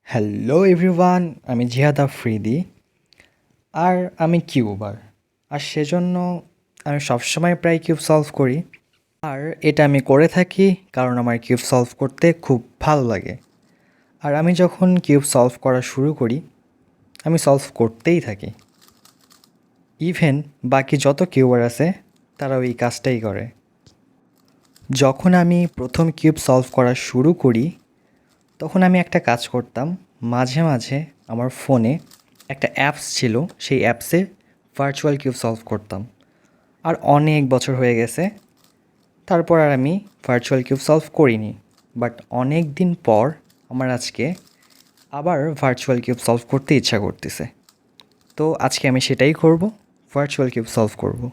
Hello everyone, আমি জিহাদ আফ্রিদি। আর আমি কিউবার। আর সেজন্য আমি সবসময় প্রায় কিউব সলভ করি। আর এটা আমি করে থাকি কারণ আমার কিউব সলভ করতে খুব ভালো লাগে। আর আমি যখন কিউব সলভ করা শুরু করি, আমি সলভ করতেই থাকি। ইভেন বাকি যত কিউবার আছে তারাও এই কাজটাই করে। যখন আমি প্রথম কিউব সলভ করা শুরু করি, তখন আমি একটা কাজ করতাম। মাঝে মাঝে আমার ফোনে একটা অ্যাপস ছিল, সেই অ্যাপসে ভার্চুয়াল কিউব সলভ করতাম। আর অনেক বছর হয়ে গেছে, তারপর আর আমি ভার্চুয়াল কিউব সলভ করিনি। বাট অনেক দিন পর আমার আজকে আবার ভার্চুয়াল কিউব সলভ করতে ইচ্ছা করতেছে। তো আজকে আমি সেটাই করব, ভার্চুয়াল কিউব সলভ করব।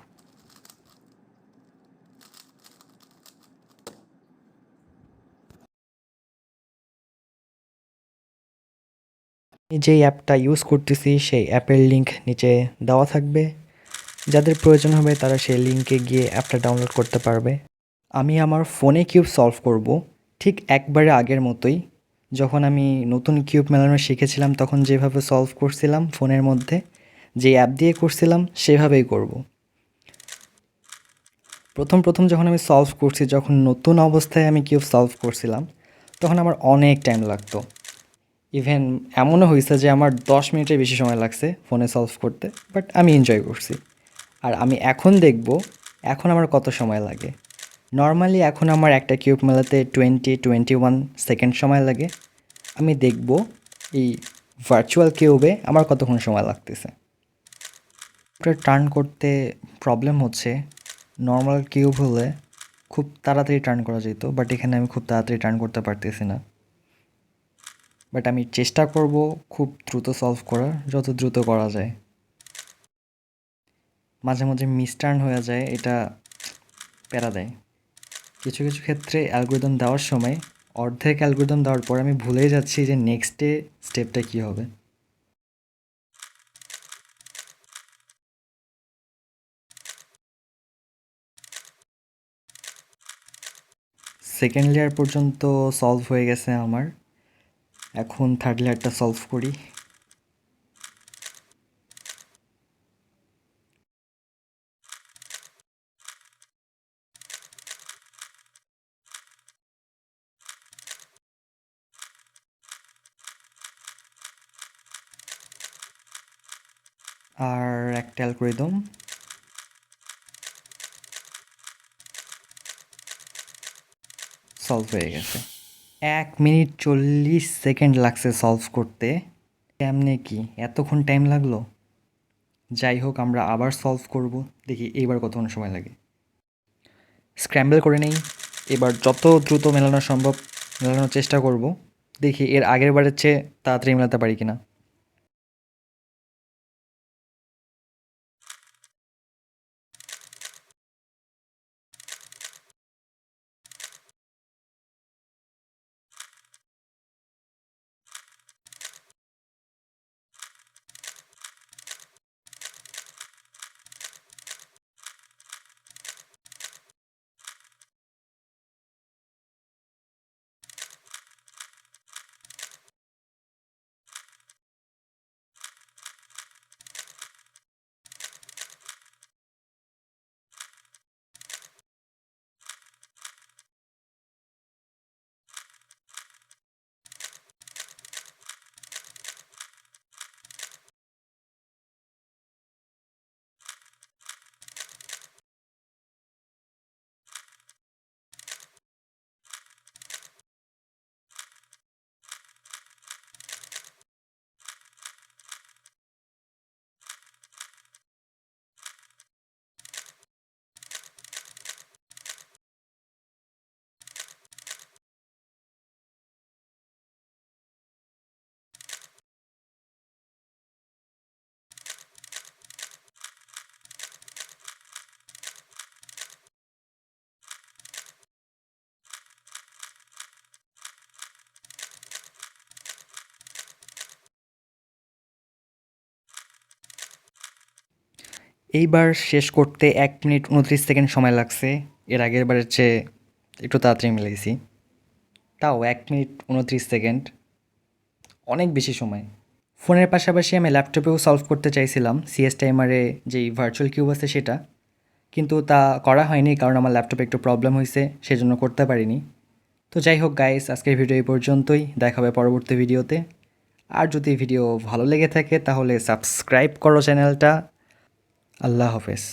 আমি যেই অ্যাপটা ইউজ করতেছি সেই অ্যাপের লিঙ্ক নিচে দেওয়া থাকবে। যাদের প্রয়োজন হবে তারা সেই লিঙ্কে গিয়ে অ্যাপটা ডাউনলোড করতে পারবে। আমি আমার ফোনে কিউব সলভ করব ঠিক একবারে আগের মতোই। যখন আমি নতুন কিউব মেলানো শিখেছিলাম তখন যেভাবে সলভ করছিলাম ফোনের মধ্যে, যে অ্যাপ দিয়ে করছিলাম সেভাবেই করব। প্রথম যখন আমি সলভ করছি, যখন নতুন অবস্থায় আমি কিউব সলভ করছিলাম, তখন আমার অনেক টাইম লাগতো। ইভেন এমনও হয়েছে যে আমার 10 মিনিটের বেশি সময় লাগছে ফোনে সলভ করতে, বাট আমি এনজয় করছি। আর আমি এখন দেখব এখন আমার কত সময় লাগে। নর্মালি এখন আমার একটা কিউব মেলাতে 21 সময় লাগে। আমি দেখব এই ভার্চুয়াল কিউবে আমার কতক্ষণ সময় লাগতেছে। এটা টার্ন করতে প্রবলেম হচ্ছে, নর্মাল কিউব হলে খুব তাড়াতাড়ি টার্ন করা যেত, বাট এখানে আমি খুব তাড়াতাড়ি টার্ন করতে পারতেছি না। বাট আমি চেষ্টা করব খুব দ্রুত সলভ করার, যত দ্রুত করা যায়। মাঝে মাঝে মিসটার্ন হয়ে যায়, এটা প্যারা দেয়। কিছু কিছু ক্ষেত্রে অ্যালগরিদম দেওয়ার সময় অর্ধেক অ্যালগরিদম দেওয়ার পর আমি ভুলেই যাচ্ছি যে নেক্সটে স্টেপটা কী হবে। সেকেন্ড লেয়ার পর্যন্ত সলভ হয়ে গেছে আমার। এখন থার্ড লেয়ারটা সলভ করি। আর একটা অ্যালগরিদম সলভ হয়ে গেছে। 1 মিনিট 40 সেকেন্ড লাগছে সলভ করতে। কেমনে কি এতক্ষণ টাইম লাগলো? যাই হোক, আমরা আবার সলভ করব, দেখি এইবার কতক্ষণ সময় লাগে। স্ক্র্যাম্বল করে নেই, এবার যত দ্রুত মেলানো সম্ভব মেলানোর চেষ্টা করব। দেখি এর আগের বারের চেয়ে তাড়াতাড়ি মেলাতে পারি কিনা। এইবার শেষ করতে 1 মিনিট 29 সেকেন্ড সময় লাগছে। এর আগের বারের চেয়ে একটু তাড়াতাড়ি মিলাইছি, তাও 1 মিনিট 29 সেকেন্ড। অনেক বেশি সময়। ফোনের পাশাপাশি আমি ল্যাপটপেও সলভ করতে চাইছিলাম সিএস টাইমারে যেই ভার্চুয়াল কিউব আছে সেটা, কিন্তু তা করা হয়নি কারণ আমার ল্যাপটপে একটু প্রবলেম হয়েছে, সেজন্য করতে পারিনি। তো যাই হোক গাইস, আজকের ভিডিও এই পর্যন্তই, দেখা হবে পরবর্তী ভিডিওতে। আর যদি ভিডিও ভালো লেগে থাকে তাহলে সাবস্ক্রাইব করো চ্যানেলটা। আল্লাহ হাফেজ।